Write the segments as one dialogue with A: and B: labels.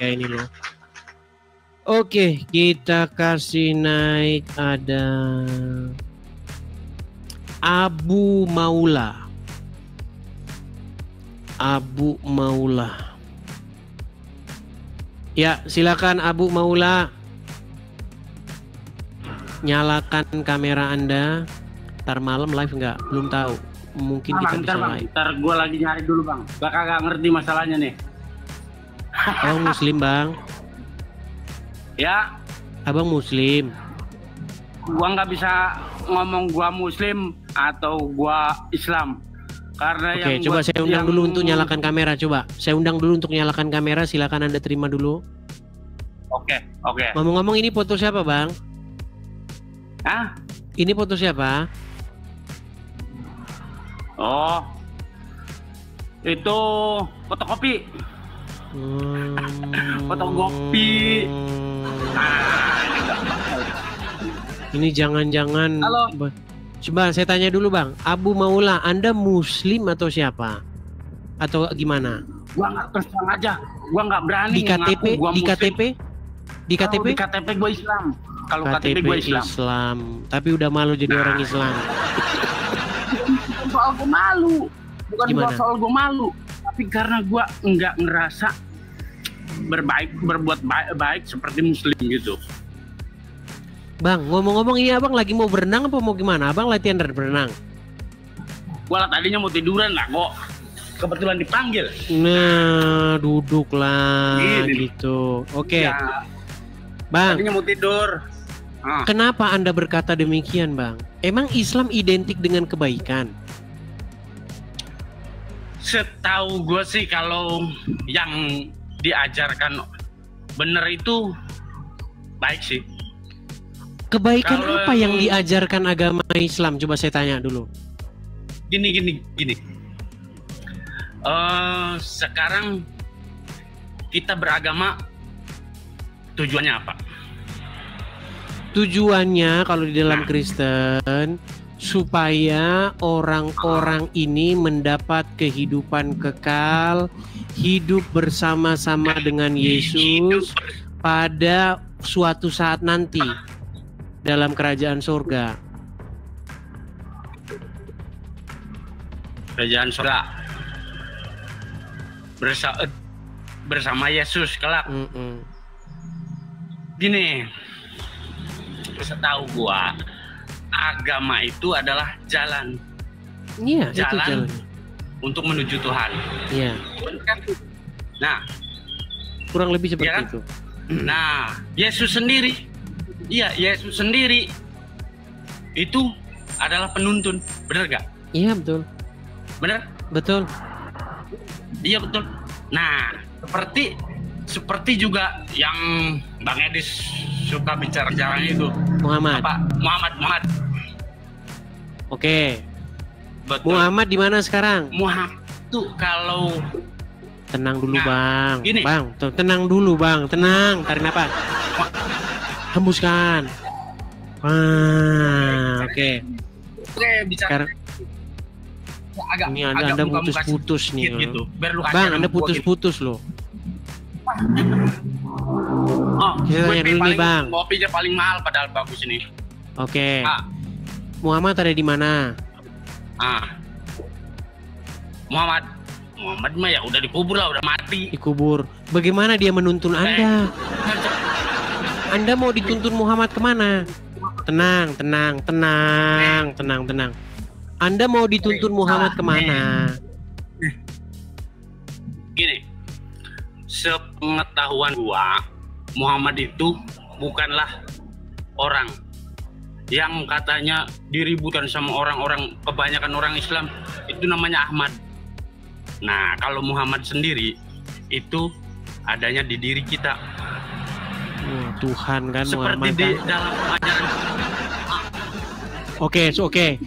A: kayak ini loh. Oke, kita kasih naik ada Abu Maula. Abu Maula. Ya, silakan Abu Maula. Nyalakan kamera Anda. Ntar malam live nggak? Belum tahu. Mungkin kita bisa live.
B: Ntar gue lagi nyari dulu bang. Bakal gak ngerti masalahnya nih.
A: Abang Muslim bang?
B: Ya.
A: Abang Muslim.
B: Gua nggak bisa ngomong gua Muslim atau gua Islam. Karena
A: Oke, coba saya undang dulu untuk nyalakan kamera. Coba saya undang dulu untuk nyalakan kamera. Silakan Anda terima dulu.
B: Oke.
A: Ngomong-ngomong, ini foto siapa bang?
B: Hah?
A: Ini foto siapa?
B: Oh, itu fotokopi. Fotokopi.
A: Ini jangan-jangan.
B: Halo.
A: Coba saya tanya dulu bang, Abu Maula, Anda Muslim atau siapa? Atau gimana?
B: Gua nggak terus terang aja. Gua nggak berani.
A: Di KTP?
B: Gua
A: di
B: Muslim.
A: KTP? Di KTP?
B: Di KTP gue Islam. Kalau KTP gue
A: Islam. Tapi udah malu jadi orang Islam.
B: Bukan soal gue malu. Bukan soal gue malu. Tapi karena gue nggak ngerasa berbuat baik seperti Muslim gitu.
A: Bang, ngomong-ngomong ini abang lagi mau berenang apa mau gimana? Abang latihan berenang?
B: Gua tadinya mau tiduran lah kok. Kebetulan dipanggil.
A: Nah, duduklah gitu. Oke.
B: Ya,
A: bang,
B: tadinya mau tidur.
A: Kenapa Anda berkata demikian, Bang? Emang Islam identik dengan kebaikan?
B: Setahu gue sih kalau yang diajarkan bener itu baik sih.
A: Kebaikan kalau apa yang diajarkan agama Islam? Coba saya tanya dulu.
B: Gini. Sekarang kita beragama tujuannya apa?
A: Tujuannya kalau di dalam Kristen supaya orang-orang ini mendapat kehidupan kekal, hidup bersama-sama dengan Yesus pada suatu saat nanti dalam kerajaan surga.
B: Kerajaan surga bersama Yesus kelak. Gini, setahu gua agama itu adalah jalan.
A: Iya,
B: jalan
A: itu jalan
B: untuk menuju Tuhan.
A: Iya.
B: Nah,
A: kurang lebih seperti
B: kan?
A: itu.
B: Nah, Yesus sendiri itu adalah penuntun, benar gak?
A: Iya betul.
B: Benar?
A: Betul.
B: Iya betul. Nah, seperti juga yang Bang Edis suka bicara itu.
A: Muhammad.
B: Apa? Muhammad.
A: Oke.
B: Betul.
A: Muhammad di mana sekarang?
B: Muhammad tuh kalau
A: tenang dulu bang.
B: Gini.
A: Bang, tenang dulu bang. Tenang. Tarik napas. Hembuskan. Oke.
B: Oke, bicara.
A: Ini Anda putus-putus nih.
B: Gitu.
A: Bang, Anda putus-putus loh.
B: Oh,
A: kita tanya dulu nih bang.
B: Kopinya paling mahal padahal bagus ini.
A: Oke. Muhammad ada di mana?
B: Muhammad mah ya udah dikubur lah, udah mati.
A: Dikubur. Bagaimana dia menuntun Anda? Anda mau dituntun Muhammad kemana? Tenang. Anda mau dituntun Muhammad kemana?
B: Gini, sepengetahuan gua, Muhammad itu bukanlah orang yang katanya diributkan sama orang-orang, kebanyakan orang Islam itu namanya Ahmad. Nah, kalau Muhammad sendiri itu adanya di diri kita.
A: Tuhan kan
B: seperti
A: Muhammad
B: di
A: kan?
B: dalam ajaran.
A: Oke.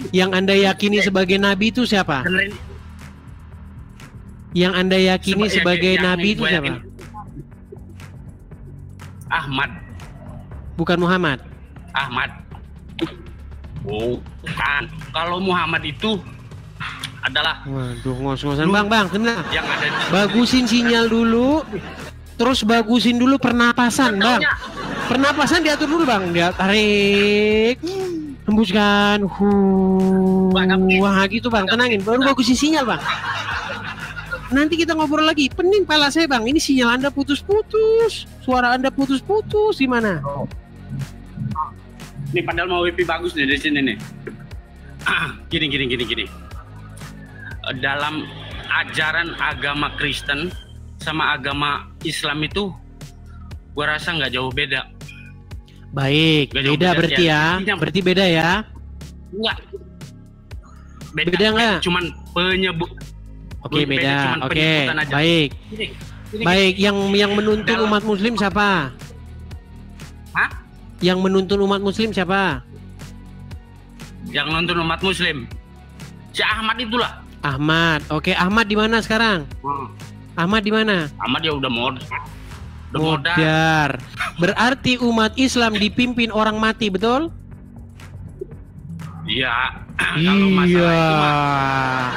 A: Yang Anda yakini sebagai nabi itu siapa? Yang Anda yakini sebagai nabi itu siapa?
B: Ahmad.
A: Bukan Muhammad.
B: Ahmad. Bukan. Kalau Muhammad itu adalah.
A: Waduh, ngos-ngosan bang, tenang.
B: Yang ada di
A: bagusin sinyal dulu. Terus bagusin dulu pernapasan, Bang. Pernapasan diatur dulu, Bang. Dia tarik, hembuskan. Wah, gitu, Bang. Tenangin. Baru bagusin sinyal, Bang. Nanti kita ngobrol lagi. Pening pala saya, Bang. Ini sinyal Anda putus-putus. Suara Anda putus-putus. Gimana?
B: Ini padahal mau wifi bagus nih di sini nih. Gini. Dalam ajaran agama Kristen sama agama Islam itu gua rasa nggak jauh beda.
A: Baik, beda berarti ya. Berarti beda ya?
B: Enggak.
A: Beda nggak?
B: Cuman penyebut.
A: Oke, beda. Oke, baik. Baik, yang menuntun umat muslim siapa?
B: Hah?
A: Yang menuntun umat muslim siapa?
B: Yang menuntun umat muslim si Ahmad itulah.
A: Ahmad. Oke, Ahmad di mana sekarang? Ahmad di mana?
B: Ahmad ya udah modar.
A: Berarti umat Islam dipimpin orang mati, betul?
B: Iya. Kalau masalah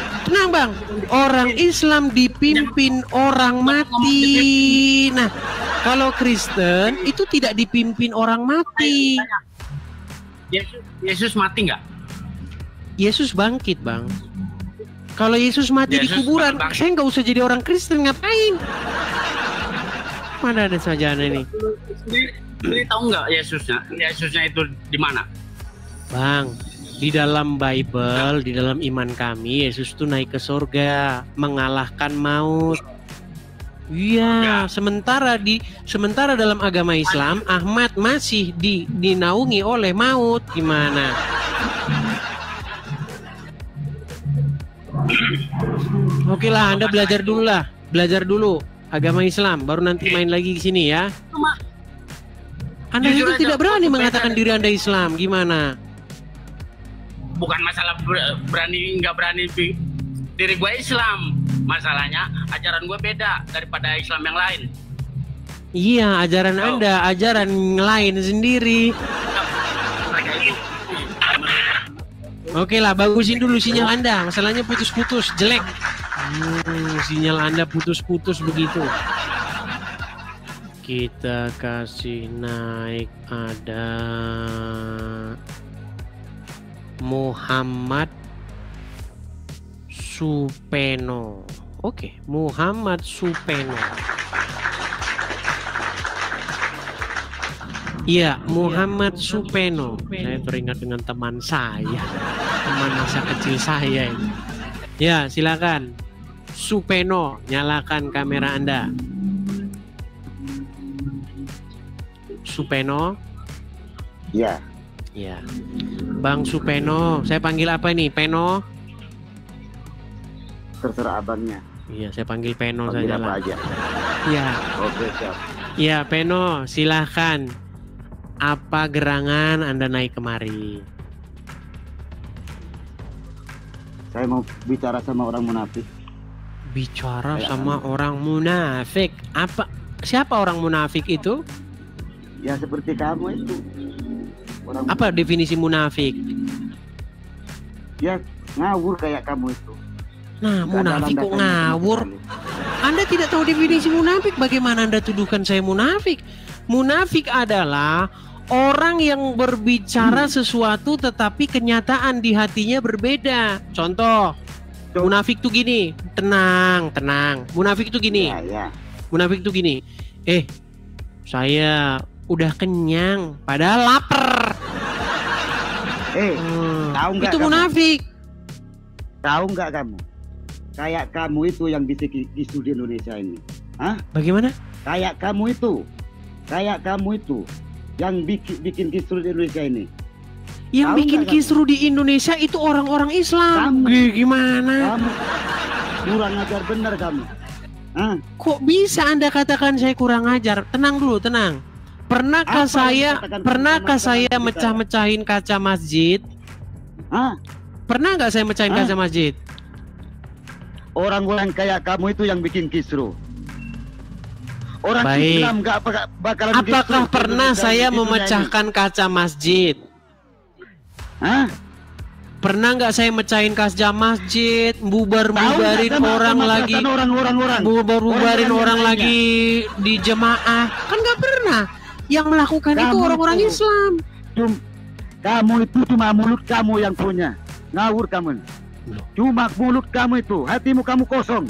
B: itu
A: tenang, Bang. Orang Islam dipimpin orang mati. Nah, kalau Kristen itu tidak dipimpin orang mati.
B: Yesus mati nggak?
A: Yesus bangkit, Bang. Kalau Yesus mati di kuburan, saya nggak usah jadi orang Kristen, ngapain? Mana ada saja ini?
B: Sendiri tahu nggak Yesusnya itu di mana?
A: Bang, di dalam Bible, di dalam iman kami, Yesus itu naik ke surga, mengalahkan maut. Iya, sementara dalam agama Islam, Ahmad masih dinaungi oleh maut. Gimana? Oke lah, Anda belajar dulu agama Islam, baru nanti main lagi ke sini ya. Anda itu tidak berani mengatakan diri Anda Islam, gimana?
B: Bukan masalah berani nggak berani diri gue Islam, masalahnya ajaran gue beda daripada Islam yang lain.
A: Iya, ajaran Anda ajaran lain sendiri. Oke lah, bagusin dulu sinyal Anda. Masalahnya putus-putus, jelek. Sinyal Anda putus-putus begitu. Kita kasih naik, ada Muhammad Supeno. Oke, Muhammad Supeno. Iya, Muhammad Supeno. Saya teringat dengan teman saya, teman masa kecil saya ini. Ya, silakan. Supeno, nyalakan kamera Anda. Supeno.
C: Iya.
A: Ya, Bang Supeno. Saya panggil apa nih? Peno?
C: Terserah abangnya.
A: Iya, saya panggil Peno
C: Panggil
A: saja
C: apa
A: lah.
C: aja.
A: Ya.
C: Oke, siap.
A: Ya, Peno, silahkan. Apa gerangan Anda naik kemari?
C: Saya mau bicara sama orang munafik.
A: Bicara sama orang munafik. Siapa orang munafik itu?
C: Ya seperti kamu itu.
A: Apa definisi munafik?
C: Ya ngawur kayak kamu itu.
A: Nah, munafik kok ngawur? Anda tidak tahu definisi munafik, bagaimana Anda tuduhkan saya munafik? Munafik adalah orang yang berbicara sesuatu tetapi kenyataan di hatinya berbeda. Contoh, munafik tuh gini, tenang. Munafik tuh gini.
C: Ya.
A: Munafik tuh gini. Saya udah kenyang padahal lapar.
C: Tahu nggak
A: itu
C: kamu?
A: Munafik.
C: Tahu nggak kamu? Kayak kamu itu yang bisa isu di Indonesia ini. Hah?
A: Bagaimana?
C: Kayak kamu itu yang bikin kisru di Indonesia ini.
A: Yang
C: Tahu
A: bikin kisru di Indonesia itu orang-orang Islam. Gimana?
C: Kamu kurang ajar bener kamu. Hah?
A: Kok bisa Anda katakan saya kurang ajar? Tenang dulu, tenang. Pernahkah saya mecah-mecahin kaca masjid?
C: Hah?
A: Pernah nggak saya mecahin kaca masjid?
C: Orang-orang kayak kamu itu yang bikin kisru. Orang
A: Baik.
C: Islam nggak bakalan.
A: Apakah pernah saya memecahkan kaca masjid?
C: Hah?
A: Pernah nggak saya mecahin kaca masjid, bubarin orang lagi, bubarin orang lagi di jemaah? Kan nggak pernah. Yang melakukan itu orang-orang Islam.
C: Kamu itu cuma mulut kamu yang punya. Ngawur kamu. Cuma mulut kamu itu, hatimu kamu kosong.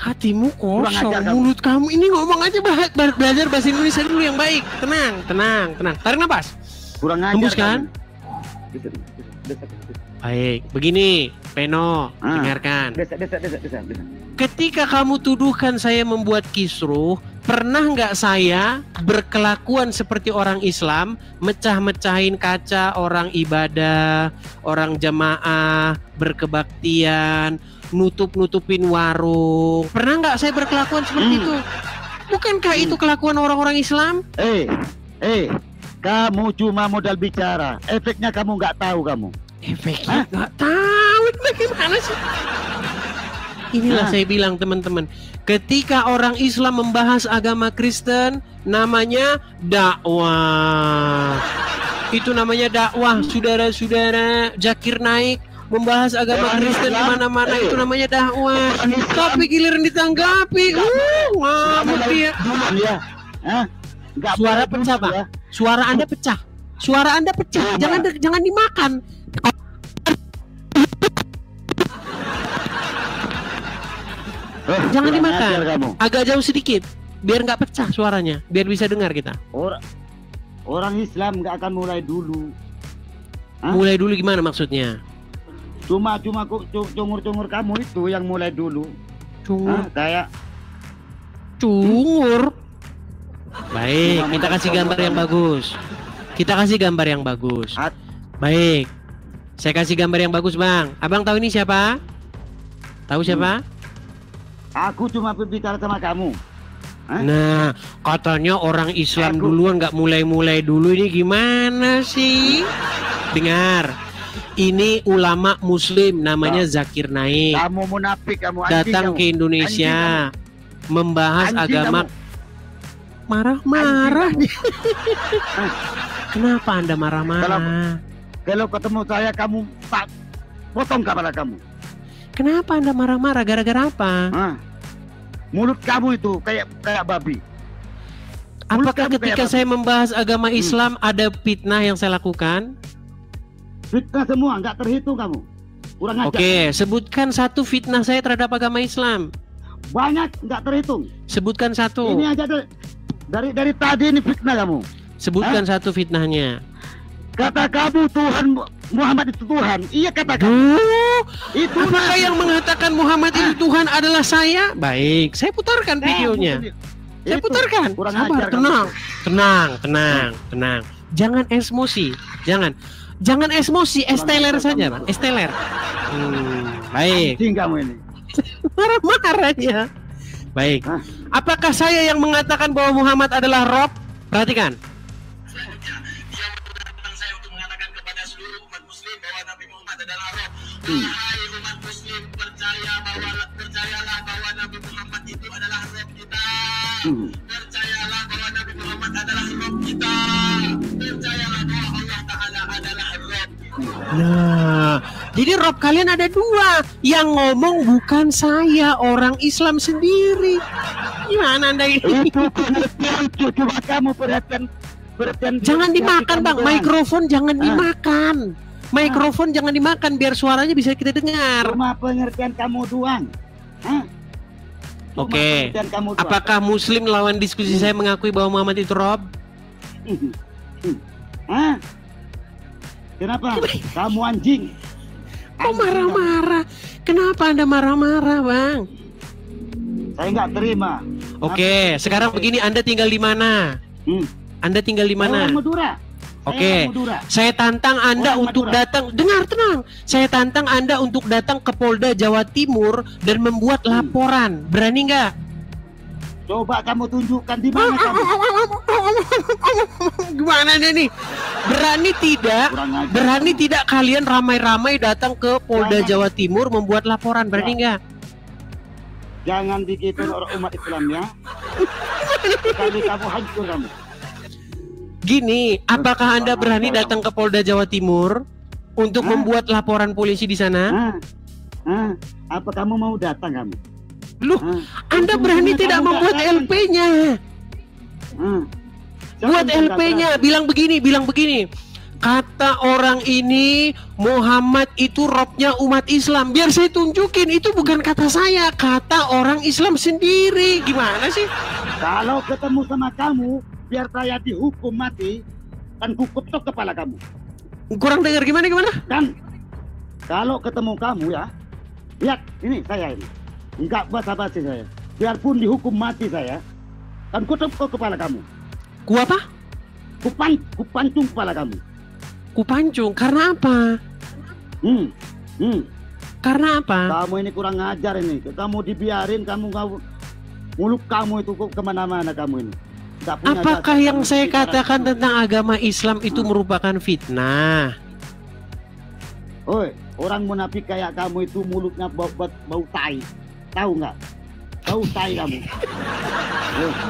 A: Hatimu kosong, mulut kamu ini ngomong aja belajar bahasa Indonesia dulu yang baik. Tenang. Tarik nafas.
C: Kurang ajar.
A: Hembuskan. Baik, begini, Peno, dengarkan.
C: Desa.
A: Ketika kamu tuduhkan saya membuat kisruh, pernah nggak saya berkelakuan seperti orang Islam, mecah-mecahin kaca orang ibadah, orang jamaah, berkebaktian, nutup-nutupin warung? Pernah nggak saya berkelakuan seperti itu? Bukankah itu kelakuan orang-orang Islam?
C: Kamu cuma modal bicara, efeknya kamu nggak tahu kamu.
A: Efeknya nggak tahu bagaimana sih? Inilah saya bilang teman-teman, ketika orang Islam membahas agama Kristen, namanya dakwah. Itu namanya dakwah, saudara-saudara. Zakir Naik membahas agama Kristen di mana-mana, itu namanya dakwah. Tapi giliran ditanggapi, ngamuk dia. Suara pecah, Pak. Suara Anda pecah. Suara Anda pecah. Jangan dimakan. Jangan dimakan. Agak jauh sedikit, biar nggak pecah suaranya, biar bisa dengar kita.
C: Orang Islam nggak akan mulai dulu.
A: Mulai dulu gimana maksudnya?
C: Cuma cungur kamu itu yang mulai dulu. Kayak
A: cungur. Baik, kita kasih gambar yang bagus. Baik, saya kasih gambar yang bagus, Bang. Abang tahu ini siapa? Tahu siapa?
C: Aku cuma berbicara sama kamu.
A: Nah, katanya orang Islam duluan, nggak mulai dulu. Ini gimana sih? Dengar, ini ulama Muslim namanya Zakir Naik.
C: Kamu munafik, kamu
A: datang ke Indonesia membahas agama. Marah-marah. Kenapa Anda marah-marah?
C: Kalau ketemu saya kamu tak potong kepala kamu.
A: Kenapa Anda marah-marah? Gara-gara apa?
C: Mulut kamu itu kayak babi.
A: Apakah ketika saya membahas agama Islam ada fitnah yang saya lakukan?
C: Fitnah semua, nggak terhitung kamu. Kurang ajar.
A: Oke, sebutkan satu fitnah saya terhadap agama Islam.
C: Banyak, nggak terhitung.
A: Sebutkan satu.
C: Ini aja dari tadi ini fitnah kamu.
A: Sebutkan satu fitnahnya.
C: Kata kamu Tuhan Muhammad itu Tuhan. Iya kata kamu. Itu
A: apakah yang mengatakan Muhammad itu Tuhan adalah saya? Baik, saya putarkan videonya. Saya putarkan. Sabar, tenang. Jangan emosi. Jangan emosi. Esteler saja, Bang. Esteler. Baik.
C: Anjing kamu ini.
A: Marah-marahnya. Baik. Apakah saya yang mengatakan bahwa Muhammad adalah Rob? Perhatikan.
D: Wahai umat Muslim, percayalah bahwa Nabi Muhammad itu adalah Rob kita. Percayalah bahwa Nabi Muhammad adalah Rob kita. Percayalah bahwa Allah Ta'ala adalah Rob.
A: Nah, jadi Rob kalian ada dua. Yang ngomong bukan saya, orang Islam sendiri. Gimana Anda ini?
C: Coba kamu perhatian.
A: Jangan dimakan, Bang. Mikrofon jangan dimakan. Mikrofon jangan dimakan biar suaranya bisa kita dengar.
C: Cuma pengertian kamu doang.
A: Oke. Apakah Muslim lawan diskusi saya mengakui bahwa Muhammad itu Rob?
C: Kenapa? Kamu anjing.
A: Kok marah-marah? Kenapa Anda marah-marah, Bang?
C: Saya nggak terima.
A: Oke, sekarang begini, Anda tinggal di mana? Anda tinggal di mana?
C: Madura.
A: Oke, saya tantang Anda untuk datang. Dengar, tenang. Saya tantang Anda untuk datang ke Polda Jawa Timur dan membuat laporan. Berani nggak?
C: Coba kamu tunjukkan di mana kamu.
A: Gimana nih? Berani tidak kalian ramai-ramai datang ke Polda Jawa Timur membuat laporan? Berani nggak?
C: Jangan begitu orang umat Islam ya. Sekali kamu hancur kamu.
A: Gini, apakah Anda berani datang ke Polda Jawa Timur untuk membuat laporan polisi di sana?
C: Apa kamu mau datang kamu?
A: Loh, Anda berani tidak membuat LP-nya? Buat LP-nya, bilang begini. Kata orang ini Muhammad itu robnya umat Islam. Biar saya tunjukin, itu bukan kata saya, kata orang Islam sendiri. Gimana sih?
C: Kalau ketemu sama kamu, biar saya dihukum mati dan kuketok kepala kamu.
A: Kurang dengar gimana?
C: Dan kalau ketemu kamu ya, lihat ini saya ini, enggak basa-basi saya. Biarpun dihukum mati saya, dan kuketok kepala kamu.
A: Ku apa?
C: Kupancung kepala kamu.
A: Kupancung, karena apa? Karena apa?
C: Kamu ini kurang ngajar ini. Kamu dibiarin, mulut kamu itu kemana-mana kamu ini.
A: Apakah yang saya katakan tentang agama Islam itu merupakan fitnah?
C: Oi, orang munafik kayak kamu itu mulutnya bau tai. Tahu nggak? Bau tai kamu.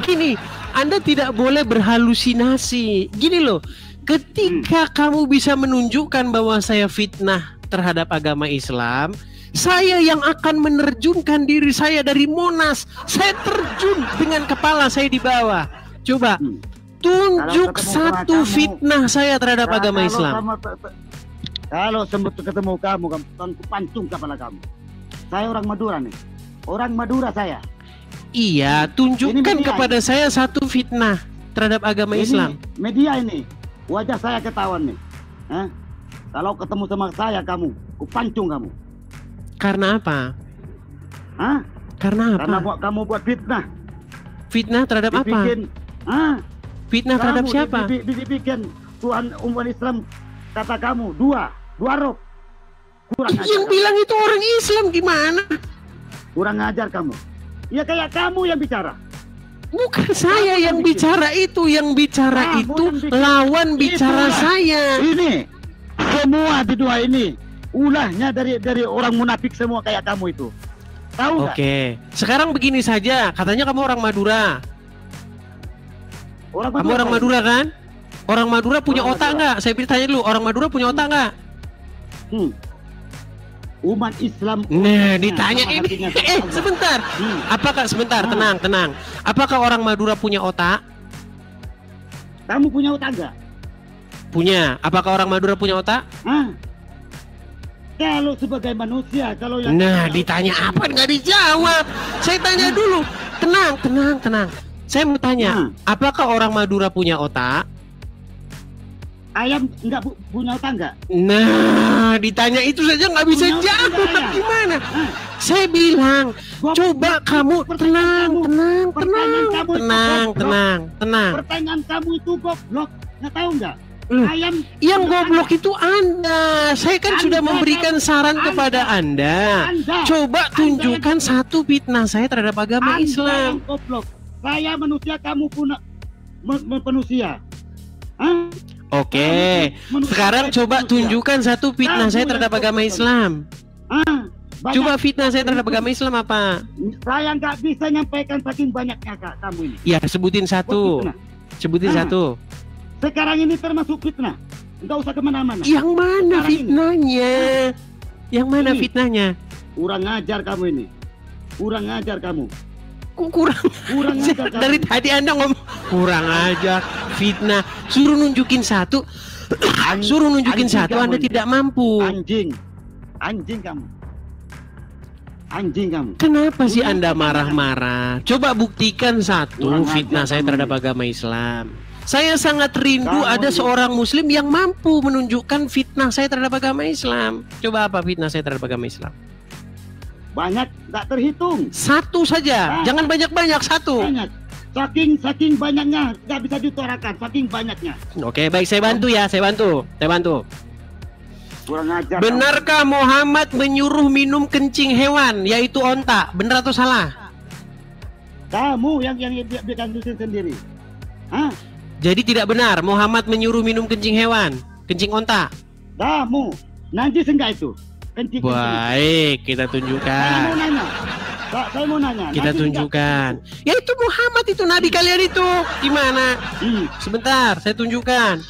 A: Gini, Anda tidak boleh berhalusinasi. Gini loh, ketika kamu bisa menunjukkan bahwa saya fitnah terhadap agama Islam, saya yang akan menerjunkan diri saya dari Monas. Saya terjun dengan kepala saya di bawah. Coba tunjuk satu fitnah saya terhadap agama Islam.
C: Kalau sempat ketemu kamu pancung kepala kamu. Saya orang Madura nih. Orang Madura saya.
A: Iya, tunjukkan kepada saya satu fitnah terhadap agama Islam.
C: Media ini, wajah saya ketahuan nih. Kalau ketemu sama saya kamu, kupancung kamu.
A: Karena apa? Karena apa?
C: Karena kamu buat fitnah.
A: Fitnah terhadap apa? Fitnah terhadap siapa?
C: Dibikin Tuhan umat Islam kata kamu dua rob.
A: Yang bilang itu orang Islam gimana?
C: Kurang ajar kamu. Ya kayak kamu yang bicara.
A: Bukan saya yang bicara itu, yang bicara itu lawan bicara saya.
C: Ini semua di dua ini ulahnya dari orang munafik semua kayak kamu itu. Tahu nggak?
A: Oke, sekarang begini saja. Katanya kamu orang Madura. Kamu orang Madura kan? Orang Madura punya otak nggak? Saya tanya dulu, orang Madura punya otak nggak?
C: Umat Islam.
A: Nah, ditanya ini. Sebentar. Sebentar, tenang. Apakah orang Madura punya otak?
C: Kamu punya otak nggak?
A: Punya. Apakah orang Madura punya otak?
C: Kalau sebagai manusia, kalau yang
A: ditanya apa nggak dijawab. Saya tanya dulu. Tenang. Saya mau tanya, apakah orang Madura punya otak?
C: Ayam nggak punya otak nggak?
A: Nah, ditanya itu saja nggak bisa jawab. Gimana? Saya bilang, coba kamu tenang.
C: Pertanyaan kamu itu goblok, nggak tahu nggak? Ayam
A: yang goblok itu Anda. Saya kan sudah memberikan saran kepada Anda. Coba tunjukkan satu fitnah saya terhadap agama Islam.
C: Goblok. Saya manusia, kamu pun manusia.
A: Oke, sekarang coba tunjukkan satu fitnah saya terhadap agama Islam. Coba fitnah saya terhadap agama Islam apa?
C: Saya nggak bisa nyampaikan saking banyaknya kamu ini.
A: Ya, sebutin satu. Satu.
C: Sekarang ini termasuk fitnah. Nggak usah kemana-mana.
A: Yang mana fitnahnya? Yang mana fitnahnya?
C: Kurang ajar kamu ini. Kurang ajar kamu.
A: Kurang ajar. Dari tadi Anda ngomong kurang ajar, fitnah. Suruh nunjukin satu. Anda tidak mampu.
C: Anjing kamu.
A: Kenapa sih Anda marah-marah? Coba buktikan satu fitnah saya terhadap agama Islam. Saya sangat rindu ada seorang muslim yang mampu menunjukkan fitnah saya terhadap agama Islam. Coba apa fitnah saya terhadap agama Islam?
C: Banyak, nggak terhitung.
A: Satu saja, jangan banyak-banyak, satu.
C: Banyak. Saking banyaknya, nggak bisa diutarakan, saking banyaknya.
A: Oke, baik, saya bantu ya, saya bantu.
C: Kurang ajar.
A: Benarkah Muhammad menyuruh minum kencing hewan, yaitu onta? Benar atau salah?
C: Kamu yang bikin sendiri.
A: Jadi tidak benar Muhammad menyuruh minum kencing hewan, kencing onta.
C: Kamu, najis enggak itu? Kencing.
A: Baik, kita tunjukkan.
C: Saya mau nanya.
A: Kita tunjukkan. Ya itu Muhammad itu, nabi kalian itu. Gimana? Sebentar, saya tunjukkan.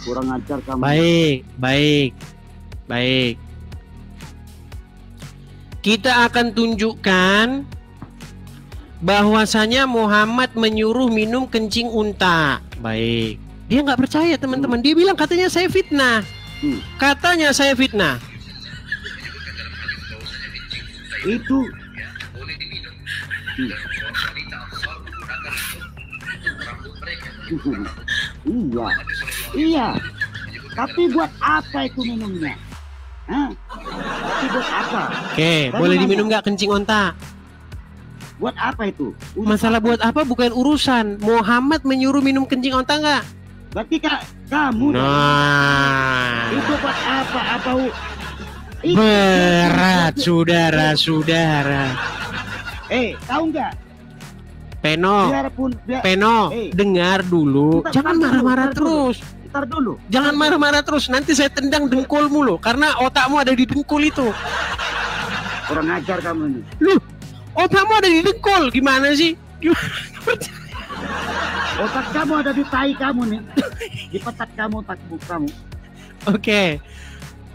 C: Kurang ajar kamu.
A: Baik. Baik. Kita akan tunjukkan bahwasanya Muhammad menyuruh minum kencing unta. Baik. Dia nggak percaya teman-teman. Dia bilang katanya saya fitnah. Katanya saya fitnah.
C: Itu iya. Tapi buat apa itu minumnya? Hah? Tapi buat apa?
A: Oke, boleh diminum nggak kencing unta?
C: Buat apa itu?
A: Masalah buat apa bukan urusan. Muhammad menyuruh minum kencing unta nggak?
C: Berarti kamu.
A: Nah,
C: Itu buat apa?
A: berat saudara-saudara.
C: Tahu nggak?
A: Peno, Peno, dengar dulu. Jangan marah-marah terus.
C: Ntar dulu.
A: Jangan marah-marah terus. Nanti saya tendang dengkulmu lo, karena otakmu ada di dengkul itu.
C: Kurang ajar kamu ini.
A: Lu, otakmu ada di dengkul. Gimana sih?
C: Otak kamu ada di tai kamu nih. Di petak kamu, kamu.
A: Oke.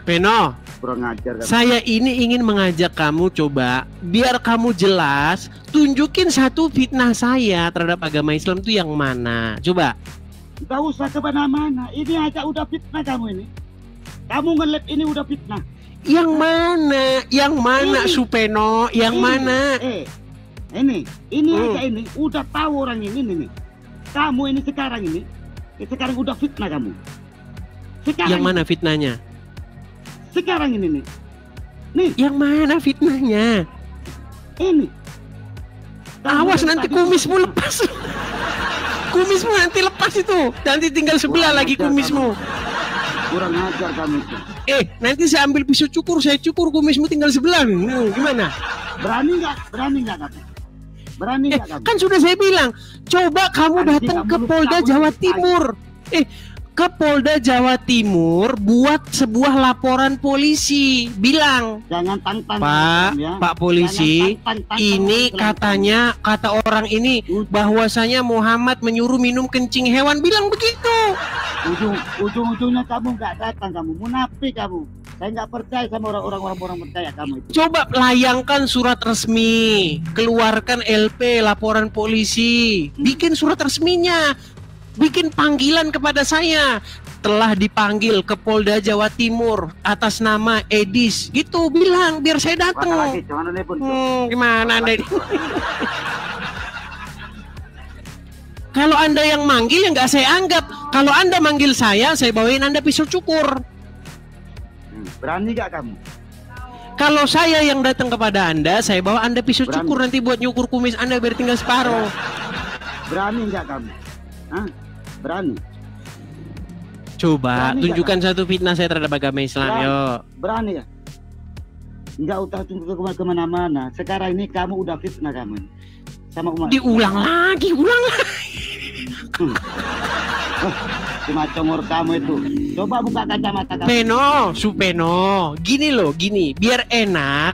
A: Peno,
C: Kurang ajar kamu.
A: saya ini ingin mengajak kamu coba, biar kamu jelas, tunjukin satu fitnah saya terhadap agama Islam itu yang mana. Coba.
C: Gak usah kemana-mana. Ini aja udah fitnah kamu ini. Kamu nge-lab ini udah fitnah.
A: Yang mana? Yang mana,
C: Ini.
A: Supeno? Yang
C: Ini.
A: mana?
C: Ini aja ini. Udah tahu orang ini nih. Kamu ini sekarang ini. Sekarang udah fitnah kamu. Sekarang,
A: Yang mana fitnahnya?
C: Sekarang ini nih. Nih,
A: Yang mana fitnahnya?
C: ini. Kamu
A: Awas
C: dari
A: nanti
C: tadi
A: kumismu
C: fitnah.
A: lepas. Kumismu nanti lepas itu. Nanti tinggal sebelah
C: Kurang
A: lagi
C: ajar
A: kumismu.
C: Kurang ajar kamu itu.
A: Nanti saya ambil pisau cukur, saya cukur kumismu tinggal sebelah. Gimana?
C: Berani nggak? Berani nggak kamu? Berani nggak kamu?
A: Kan sudah saya bilang, coba kamu
C: Nanti
A: datang
C: kamu
A: ke
C: lupa,
A: Polda
C: kamu
A: Jawa
C: lupa.
A: Timur. Ke Polda Jawa Timur buat sebuah laporan polisi. Bilang,
C: Jangan tantang
A: Pak,
C: ya.
A: Pak polisi,
C: Jangan tantang
A: ini
C: orang
A: katanya, kata orang ini bahwasanya Muhammad menyuruh minum kencing hewan. Bilang begitu.
C: Ujung-ujungnya kamu nggak datang, kamu munafik kamu. Saya nggak percaya sama orang percaya kamu itu.
A: Coba layangkan surat resmi, keluarkan LP laporan polisi, bikin surat resminya, bikin panggilan kepada saya. Telah dipanggil ke Polda Jawa Timur atas nama Edis, gitu bilang biar saya datang.
C: Jangan telepon.
A: Gimana Anda? Kalau Anda yang manggil ya nggak saya anggap. Kalau Anda manggil saya bawain Anda pisau cukur.
C: Berani nggak kamu?
A: Kalau saya yang datang kepada Anda, saya bawa Anda pisau
C: Berani.
A: cukur nanti buat nyukur kumis Anda biar tinggal separuh.
C: Berani nggak kamu? Hah? Berani?
A: Coba
C: Berani
A: tunjukkan satu fitnah saya terhadap agama Islam,
C: Berani.
A: yo.
C: Berani ya? Nggak usah tunggu kemana-mana. Sekarang ini kamu udah fitnah kamu sama umat.
A: Diulang lagi.
C: Cuma congor kamu itu. Coba buka kacamata kamu.
A: Supeno, gini loh, biar enak.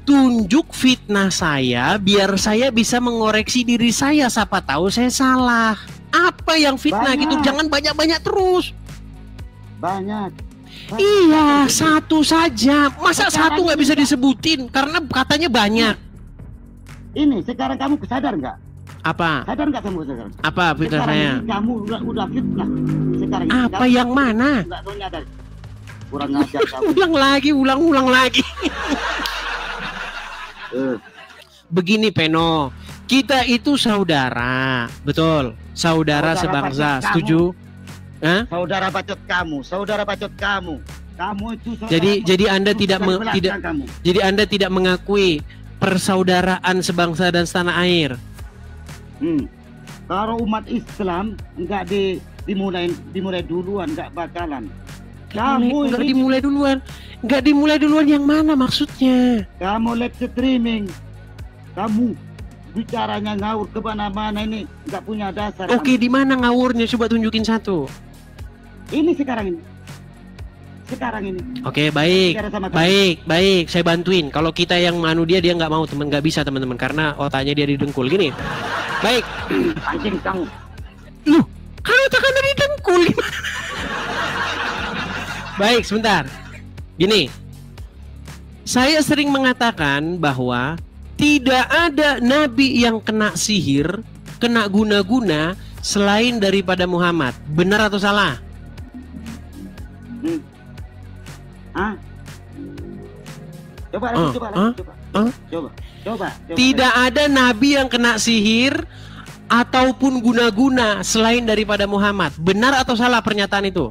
A: Tunjuk fitnah saya, biar saya bisa mengoreksi diri saya. Siapa tahu saya salah. Apa yang fitnah
C: Banyak.
A: gitu? Jangan banyak-banyak terus.
C: Banyak.
A: Iya, satu saja. Masa
C: Sekarang
A: satu nggak
C: ini
A: bisa
C: enggak.
A: disebutin? Karena katanya banyak.
C: Ini sekarang kamu sadar nggak?
A: Apa?
C: Sadar nggak kamu sekarang?
A: Apa fitnah
C: Sekarang
A: saya?
C: ini kamu udah fitnah. Sekarang ini
A: Apa
C: kamu
A: yang mana?
C: nggak tahu nyadar. Kurang ajar kamu.
A: Ulang lagi. Begini Peno, kita itu saudara, betul? Saudara sebangsa,
C: bacot kamu.
A: setuju? Hah?
C: Saudara bacot kamu. Kamu itu
A: Jadi Anda tidak
C: kamu.
A: jadi Anda tidak mengakui persaudaraan sebangsa dan setanah air.
C: Kalau umat Islam nggak dimulai duluan, nggak bakalan. Kamu
A: Nggak
C: ini,
A: dimulai duluan. Nggak dimulai duluan yang mana maksudnya?
C: kamu live streaming, kamu bicaranya ngawur kemana-mana ini nggak punya dasar.
A: Oke, di mana ngawurnya? Coba tunjukin satu.
C: Ini sekarang ini.
A: Oke, baik.
C: Bicara sama kamu.
A: Baik. Saya bantuin. Kalau kita yang manu dia nggak mau, nggak bisa teman-teman karena otaknya dia didengkul gini. Baik.
C: Anjing kamu.
A: Loh, kan otak Anda didengkul gimana? Baik, sebentar. Gini, saya sering mengatakan bahwa tidak ada nabi yang kena sihir, kena guna-guna selain daripada Muhammad. Benar atau salah?
C: Coba.
A: Tidak ada nabi yang kena sihir ataupun guna-guna selain daripada Muhammad. Benar atau salah pernyataan itu?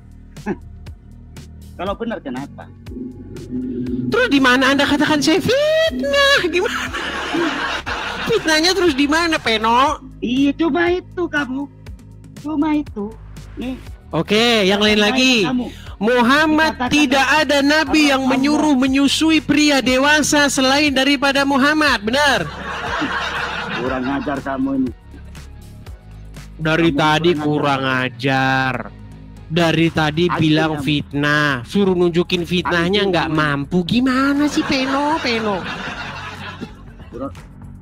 C: Kalau benar kenapa?
A: Terus di mana Anda katakan saya fitnah? Gimana? Fitnahnya terus di mana, Peno?
C: Iya, coba itu kamu. Cuma itu. Nih.
A: Oke, yang lain lagi. Muhammad tidak ada nabi yang menyuruh menyusui pria dewasa selain daripada Muhammad. Benar?
C: Kurang ajar kamu ini.
A: Dari tadi kurang ajar. Dari tadi bilang fitnah, suruh nunjukin fitnahnya nggak mampu. Gimana sih Peno?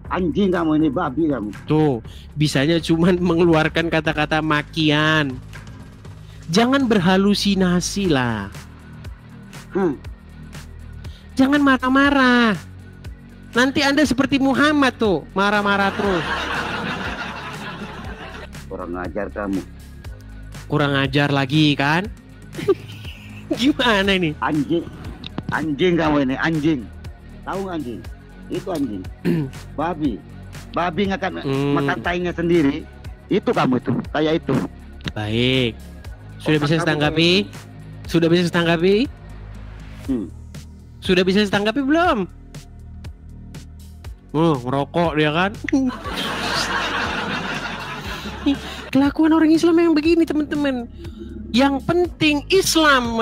C: Anjing kamu ini, babi kamu.
A: Tuh, bisanya cuman mengeluarkan kata-kata makian. Jangan berhalusinasi lah. Jangan marah-marah. Nanti Anda seperti Muhammad tuh, marah-marah terus.
C: Kurang ajar kamu.
A: Kurang ajar lagi kan? Gimana ini?
C: Anjing kamu ini, anjing. Tahu anjing? Itu anjing. Babi ngangkat makan tainya sendiri. Itu kamu itu, kayak itu.
A: Baik. Sudah bisa ditanggapi? Sudah bisa ditanggapi? Sudah bisa ditanggapi belum? Ngerokok dia kan? Kelakuan orang Islam yang begini teman-teman. Yang penting Islam.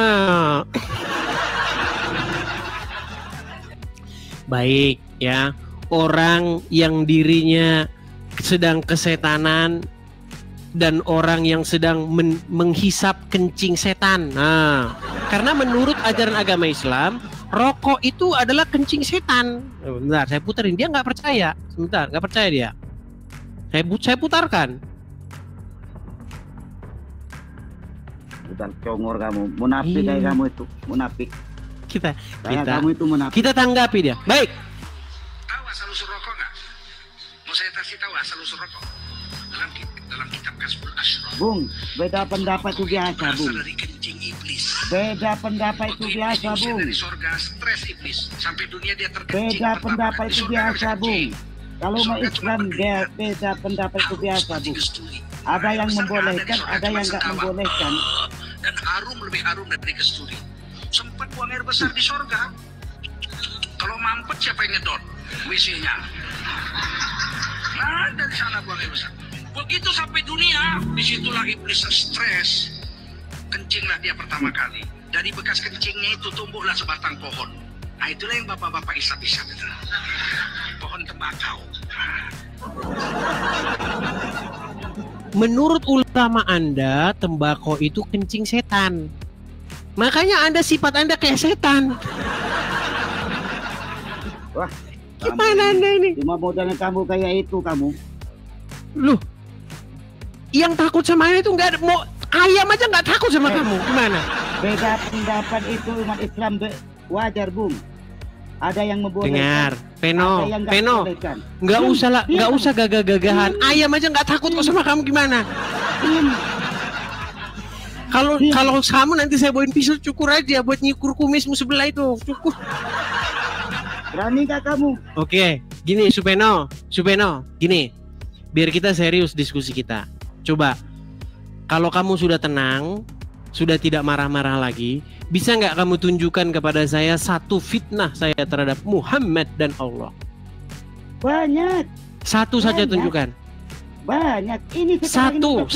A: Baik ya. Orang yang dirinya sedang kesetanan dan orang yang sedang menghisap kencing setan. Nah, karena menurut ajaran agama Islam, rokok itu adalah kencing setan. Bentar, saya puterin. Dia nggak percaya. Sebentar, nggak percaya dia. Saya putarkan.
C: Bukan congor kamu, munafik kayak kamu itu, munafik. Kamu itu munafik.
A: Kita tanggapi dia. Baik.
E: Tahu asal usul rokok nggak? Mau saya kasih tahu asal usul rokok dalam kitab Kasbul Ashraf.
C: Bung, beda pendapat itu biasa, Bung.
E: Dari kencing iblis.
C: Beda pendapat itu biasa, Bung.
E: Dari surga stres iblis sampai dunia dia terkencing.
C: Beda pendapat itu biasa, Bung. Kalau mau Islam beda pendapat itu biasa, Bung. Ada yang membolehkan, ada yang nggak membolehkan.
E: Dan harum lebih harum dari kesturi. Sempat buang air besar di surga. Kalau mampet siapa yang ngedot WC-nya? Nah, dari sana buang air besar. Begitu sampai dunia, disitulah iblis stres. Kencinglah dia pertama kali. Dari bekas kencingnya itu tumbuhlah sebatang pohon. Nah, itulah yang bapak-bapak isap-isap itu. Pohon tembakau.
A: Menurut ulama Anda, tembakau itu kencing setan. Makanya Sifat Anda kayak setan.
C: Wah,
A: gimana Anda ini?
C: Cuma modalnya kamu kayak itu kamu.
A: Loh, yang takut sama Anda itu nggak ada. Mau ayam aja nggak takut sama kamu. Gimana?
C: Beda pendapat itu umat Islam wajar, Bung. Ada yang membolehkan.
A: Dengar, Peno, nggak usah gagah-gagahan. Ayam aja nggak takut kok sama kamu, gimana? Kalau kamu nanti saya bawain pisau cukur aja buat nyukur kumismu sebelah itu, cukur.
C: Berani gak kamu?
A: Oke, gini Supeno, gini. Biar kita serius diskusi kita. Coba, kalau kamu sudah tenang, sudah tidak marah-marah lagi, bisa nggak kamu tunjukkan kepada saya satu fitnah saya terhadap Muhammad dan Allah?
C: Banyak.
A: Satu saja tunjukkan.
C: Banyak. Ini
A: Satu.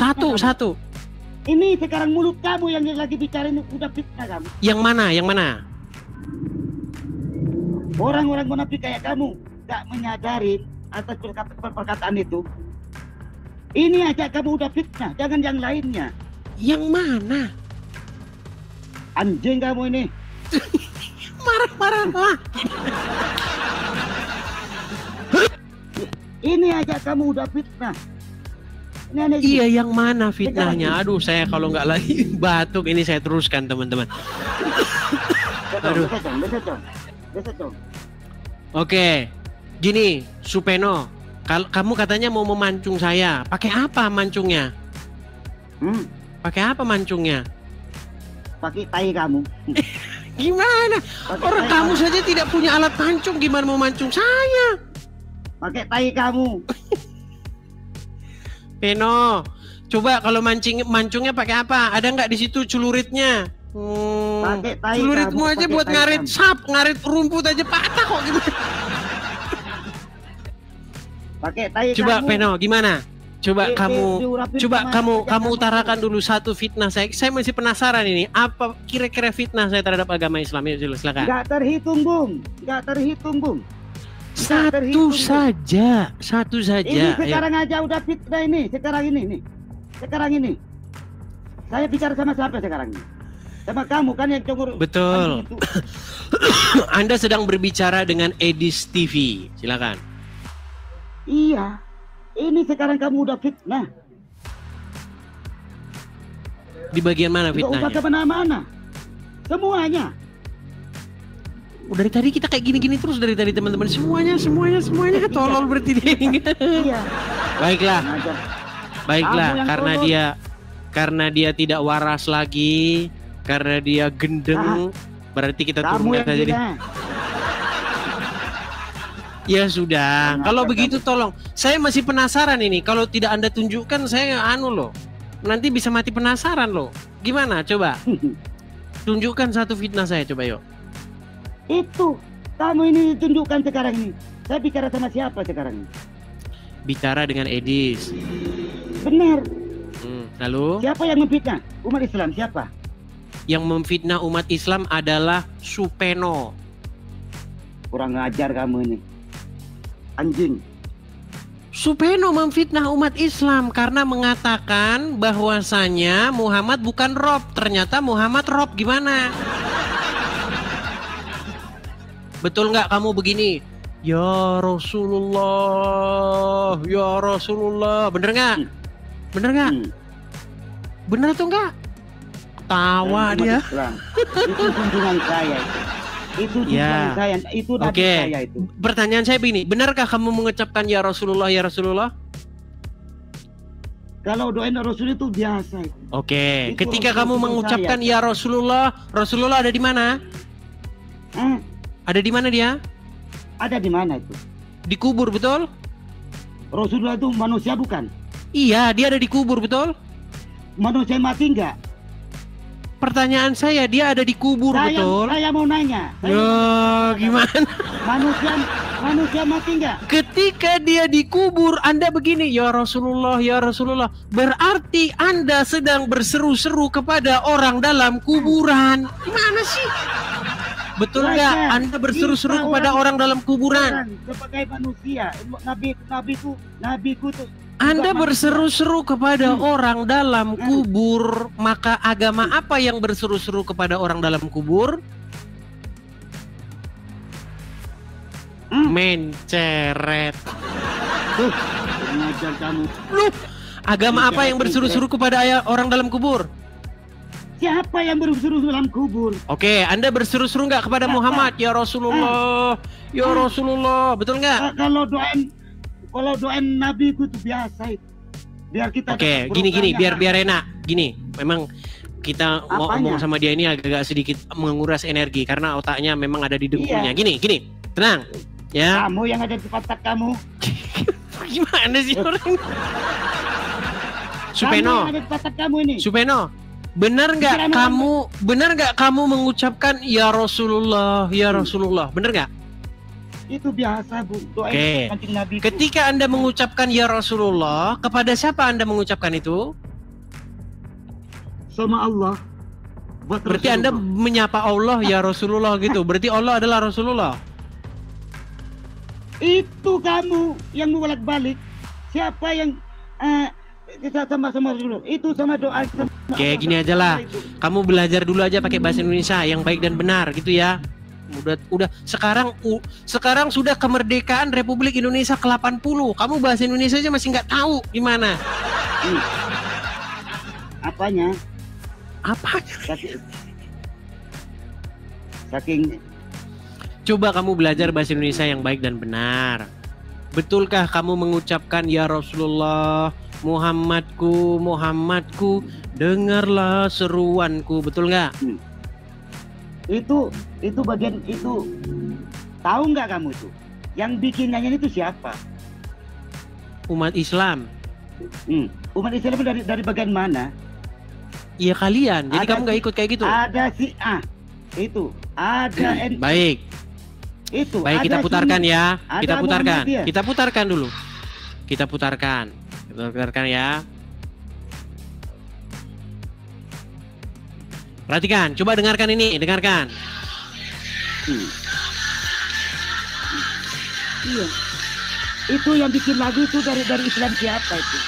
C: Ini sekarang mulut kamu yang lagi bicara ini udah fitnah kamu.
A: Yang mana?
C: Orang-orang munafik kayak kamu gak menyadari atas perkataan itu. Ini aja kamu udah fitnah, jangan yang lainnya.
A: Yang mana?
C: Anjing kamu ini.
A: Marah-marah.
C: Ini aja kamu udah fitnah.
A: Iya, yang mana fitnahnya? Aduh, saya kalau nggak lagi batuk ini saya teruskan teman-teman. Aduh. Oke, gini, Supeno, kamu katanya mau memancung saya. Pakai apa mancungnya? Pakai apa mancungnya?
C: Pakai tai kamu.
A: Gimana? Orang kamu saja tidak punya alat pancung, gimana mau mancung saya?
C: Pakai tai kamu.
A: Peno, coba kalau mancungnya pakai apa? Ada nggak di situ celuritnya?
C: Pakai tai
A: celuritmu
C: kamu,
A: aja
C: pakai
A: buat
C: tai
A: ngarit
C: kamu.
A: ngarit rumput aja patah kok gimana?
C: Pakai tai
A: Coba
C: kamu.
A: Peno, gimana? Coba
C: diurapin
A: kamu
C: kemana aja
A: kamu utarakan dulu satu fitnah saya. Saya masih penasaran ini. Apa kira-kira fitnah saya terhadap agama Islam? Yuk, silakan.
C: Nggak terhitung, Bung. Nggak terhitung, Bung.
A: Satu saja.
C: Ini sekarang aja udah fitnah ini. Sekarang ini. Saya bicara sama siapa sekarang ini? Sama kamu kan yang congor.
A: Betul. Anda sedang berbicara dengan Edis TV. Silakan.
C: Iya. Ini sekarang kamu udah fitnah.
A: Di bagian mana
C: Nggak usah
A: fitnahnya?
C: kemana-mana. Semuanya.
A: Dari tadi kita kayak gini-gini terus dari tadi teman-teman. Semuanya tolol berarti dia.
C: Iya.
A: Baiklah. Baiklah,
C: Kamu yang
A: karena dia tidak waras lagi, karena dia gendeng, berarti kita
C: Kamu
A: turunkan
C: yang
A: saja deh.
C: gila.
A: Ya sudah, kalau begitu tolong. Saya masih penasaran ini. Kalau tidak Anda tunjukkan, saya loh. Nanti bisa mati penasaran loh. Gimana? Coba. Tunjukkan satu fitnah saya, coba yuk.
C: Itu. Kamu ini tunjukkan sekarang ini. Saya bicara sama siapa sekarang ini?
A: Bicara dengan Edis.
C: Benar.
A: Lalu?
C: Siapa yang memfitnah? Umat Islam siapa?
A: Yang memfitnah umat Islam adalah Supeno.
C: Kurang ngajar kamu ini. Anjing.
A: Supeno memfitnah umat Islam karena mengatakan bahwasanya Muhammad bukan Rob. Ternyata Muhammad Rob. Gimana? Betul nggak kamu begini? Ya Rasulullah, ya Rasulullah. Bener nggak? Bener nggak? Bener atau nggak? Tawa dia.
C: Islam. Itu junjungan saya itu. Itu junjungan saya. Itu nabi saya itu.
A: Pertanyaan saya begini, benarkah kamu mengucapkan ya Rasulullah, ya Rasulullah?
C: Kalau doain Rasul itu biasa itu.
A: Oke,
C: Itu
A: ketika
C: Rasul
A: kamu
C: teman
A: mengucapkan
C: saya.
A: ya Rasulullah, Rasulullah ada di mana? Ada di mana dia?
C: Ada di mana itu?
A: Dikubur, betul?
C: Rasulullah itu manusia bukan?
A: Iya, dia ada dikubur, betul?
C: Manusia mati enggak?
A: Pertanyaan saya, dia ada dikubur, betul?
C: Saya mau nanya.
A: Gimana?
C: Manusia mati enggak?
A: Ketika dia dikubur, Anda begini, ya Rasulullah, ya Rasulullah. Berarti Anda sedang berseru-seru kepada orang dalam kuburan. Gimana sih? Betul nggak? Anda berseru-seru kepada orang dalam kuburan.
C: Sebagai manusia, nabiku tuh.
A: Anda berseru-seru kepada orang dalam kubur, maka agama apa yang berseru-seru kepada orang dalam kubur? Menceret.
C: Mengajar kamu.
A: Loh, agama apa yang berseru-seru kepada orang dalam kubur?
C: Siapa yang berseru dalam kubur?
A: Oke, Anda berseru-seru nggak kepada Muhammad? Ya Rasulullah, ya Rasulullah, betul nggak?
C: Kalau doain nabiku itu biasa itu. Biar kita.
A: Oke, gini, biar enak. Gini, memang kita ngomong sama dia ini agak sedikit menguras energi karena otaknya memang ada di dengkulnya. Gini, tenang. Ya.
C: Kamu yang ada di pantat kamu.
A: Gimana sih orang? Supeno.
C: Kamu yang ada di pantat kamu ini.
A: Supeno. Benar nggak kamu mengucapkan ya Rasulullah, ya Rasulullah? Benar nggak?
C: Itu biasa, Bu.
A: Oke. Ketika Anda mengucapkan ya Rasulullah, kepada siapa Anda mengucapkan itu?
C: Sama Allah.
A: Berarti Anda menyapa Allah ya Rasulullah gitu. Berarti Allah adalah Rasulullah.
C: Itu kamu yang bolak-balik. Siapa yang kita sama-sama dulu. Itu sama doa.
A: Oke, gini aja lah. Kamu belajar dulu aja pakai bahasa Indonesia yang baik dan benar gitu ya. Udah sekarang sudah kemerdekaan Republik Indonesia ke-80. Kamu bahasa Indonesia aja masih nggak tahu gimana?
C: Apanya? Saking
A: Coba kamu belajar bahasa Indonesia yang baik dan benar. Betulkah kamu mengucapkan ya Rasulullah, Muhammadku, Muhammadku, dengarlah seruanku, betul nggak?
C: itu bagian itu, tahu nggak kamu itu? Yang bikin nyanyian itu siapa?
A: Umat Islam.
C: Umat Islam dari bagian mana?
A: Iya kalian. Jadi kamu nggak ikut kayak gitu?
C: Ada si A, itu ada
A: Baik.
C: Itu.
A: Baik, kita putarkan ya. Kita putarkan.
C: Muhammadiyah.
A: Kita putarkan dulu. Kita putarkan. Kita putarkan ya. Perhatikan, coba dengarkan ini, dengarkan.
C: Iya. Itu yang bikin lagu itu dari Islam siapa itu?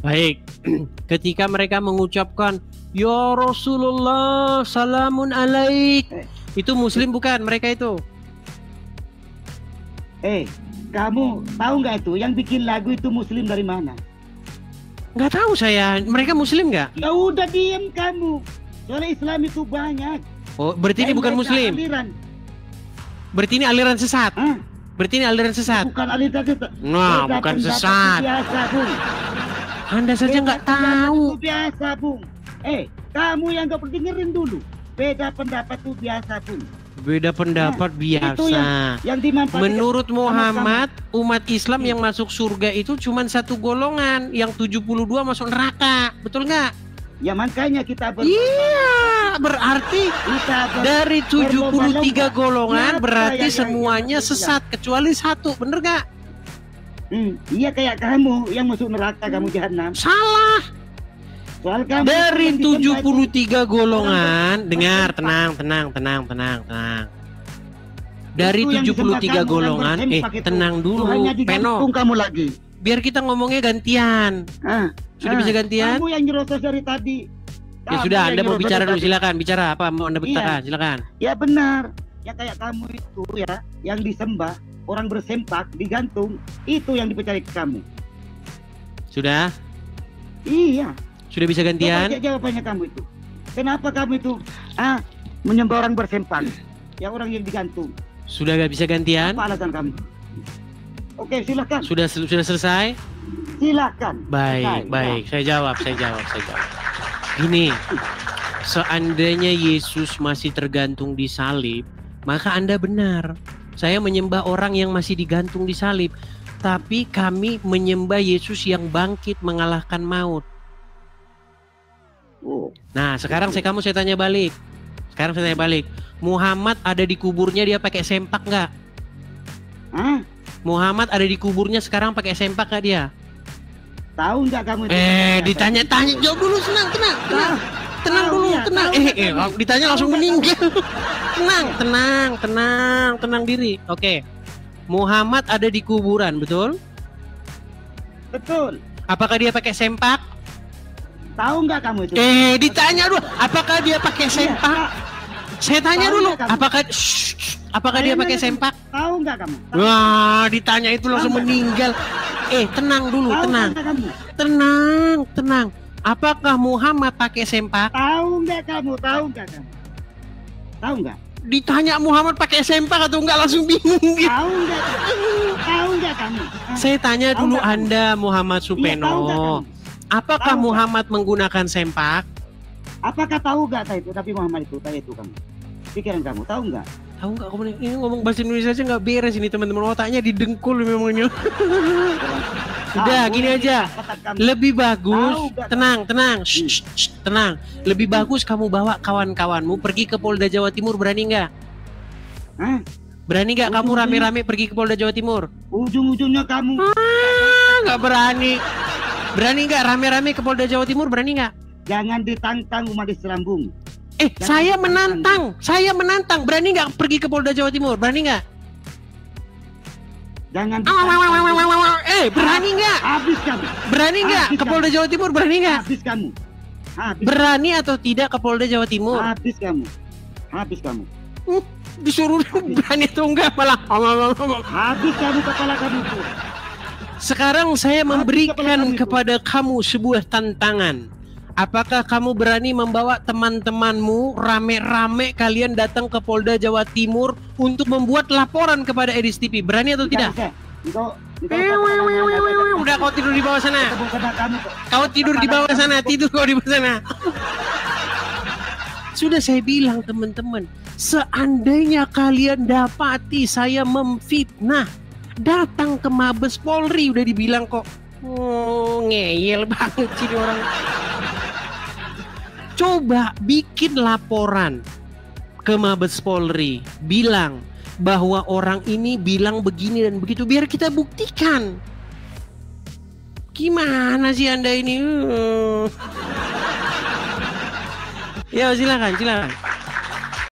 A: Baik, ketika mereka mengucapkan ya Rasulullah salamun alaik, itu muslim bukan mereka itu?
C: Kamu tahu nggak itu yang bikin lagu itu muslim dari mana?
A: Nggak tahu saya, mereka muslim nggak?
C: Ya udah diem kamu, soalnya Islam itu banyak.
A: Oh, berarti ini bukan muslim? Berarti ini aliran sesat? Berarti ini aliran sesat?
C: Bukan aliran sesat.
A: Nah, bukan sesat.
C: Biasa, Bung.
A: Anda saja nggak tahu.
C: Biasa, Bung. Kamu yang nggak dengerin dulu. Beda pendapat itu biasa, Bung.
A: Beda pendapat biasa.
C: Itu yang dimanfaatkan.
A: Menurut Muhammad, umat Islam yang masuk surga itu cuma satu golongan, yang 72 masuk neraka. Betul nggak?
C: Ya makanya kita
A: iya, berarti dari 73 golongan berarti semuanya sesat kecuali satu, bener gak?
C: Iya, kayak kamu yang masuk neraka, kamu jahanam.
A: Salah.
C: Soal kamu
A: dari 73 golongan, dengar, tenang. Dari 73 golongan, tenang dulu, Peno.
C: Kamu lagi.
A: Biar kita ngomongnya gantian. Sudah bisa gantian?
C: Kamu yang nyerocos dari tadi.
A: Ya sudah, Anda mau bicara dulu, silakan. Bicara apa mau Anda bicarakan, silakan.
C: Ya benar. Ya kayak kamu itu ya, yang disembah, orang bersempak, digantung, itu yang dipercaya ke kamu.
A: Sudah?
C: Iya.
A: Sudah bisa gantian?
C: Coba jawabannya kamu itu. Kenapa kamu itu menyembah orang bersempak, yang orang yang digantung?
A: Sudah gak bisa gantian?
C: Apa alasan kamu? Oke, silakan.
A: Sudah selesai?
C: Silakan.
A: Baik. Saya jawab. Gini, seandainya Yesus masih tergantung di salib, maka Anda benar. Saya menyembah orang yang masih digantung di salib, tapi kami menyembah Yesus yang bangkit mengalahkan maut. Nah, sekarang saya tanya balik. Muhammad ada di kuburnya, dia pakai sempak nggak? Muhammad ada di kuburnya sekarang pakai sempak nggak dia?
C: Tahu nggak kamu?
A: Ditanya-tanya, jawab dulu, tenang dulu. Ditanya langsung meninggal. tenang diri. Oke. Muhammad ada di kuburan, betul?
C: Betul.
A: Apakah dia pakai sempak?
C: Tahu nggak kamu itu?
A: Ditanya dulu, apakah dia pakai sempak? Saya tanya dulu, apakah dia pakai sempak?
C: Tahu nggak kamu?
A: Wah, ditanya itu langsung meninggal. Tenang dulu, tenang. Apakah Muhammad pakai sempak?
C: Tahu nggak kamu? Tahu nggak?
A: Ditanya Muhammad pakai sempak atau enggak langsung bingung gitu.
C: Tahu nggak kamu?
A: Saya tanya dulu Anda, Muhammad Supeno. Apakah Muhammad menggunakan sempak?
C: Apakah tahu nggak itu? Tapi Muhammad itu kamu. Pikiran kamu tahu nggak?
A: Tahu nggak kamu ini ngomong bahasa Indonesia aja nggak beres ini teman-teman, otaknya didengkul memangnya. Udah gini aja. Lebih bagus, tenang. Tenang. Lebih bagus kamu bawa kawan-kawanmu pergi ke Polda Jawa Timur, berani nggak? Berani nggak kamu rame-rame pergi ke Polda Jawa Timur?
C: Ujung-ujungnya kamu.
A: Nggak berani. Berani nggak rame-rame ke Polda Jawa Timur, berani nggak?
C: Jangan ditantang umat Islam, Bung.
A: Saya menantang. Berani nggak pergi ke Polda Jawa Timur? Berani nggak?
C: Jangan.
A: Berani nggak?
C: Habis kamu.
A: Berani nggak ke Polda Jawa Timur? Berani nggak?
C: Habis kamu.
A: Berani atau tidak ke Polda Jawa Timur?
C: Habis kamu. Habis kamu.
A: Disuruh berani atau enggak malah.
C: Habis kamu kepala kamu itu.
A: Sekarang saya memberikan kepada kamu sebuah tantangan. Apakah kamu berani membawa teman-temanmu rame-rame kalian datang ke Polda Jawa Timur untuk membuat laporan kepada Edis TV? Berani atau tidak? Udah, kau tidur di bawah sana. Kau tidur di bawah sana. Tidur kau di bawah sana. Sudah saya bilang teman-teman, seandainya kalian dapati saya memfitnah, datang ke Mabes Polri, udah dibilang kok. Ngeyel banget sih orang. Coba bikin laporan ke Mabes Polri, bilang bahwa orang ini bilang begini dan begitu, biar kita buktikan. Gimana sih Anda ini? Ya silakan.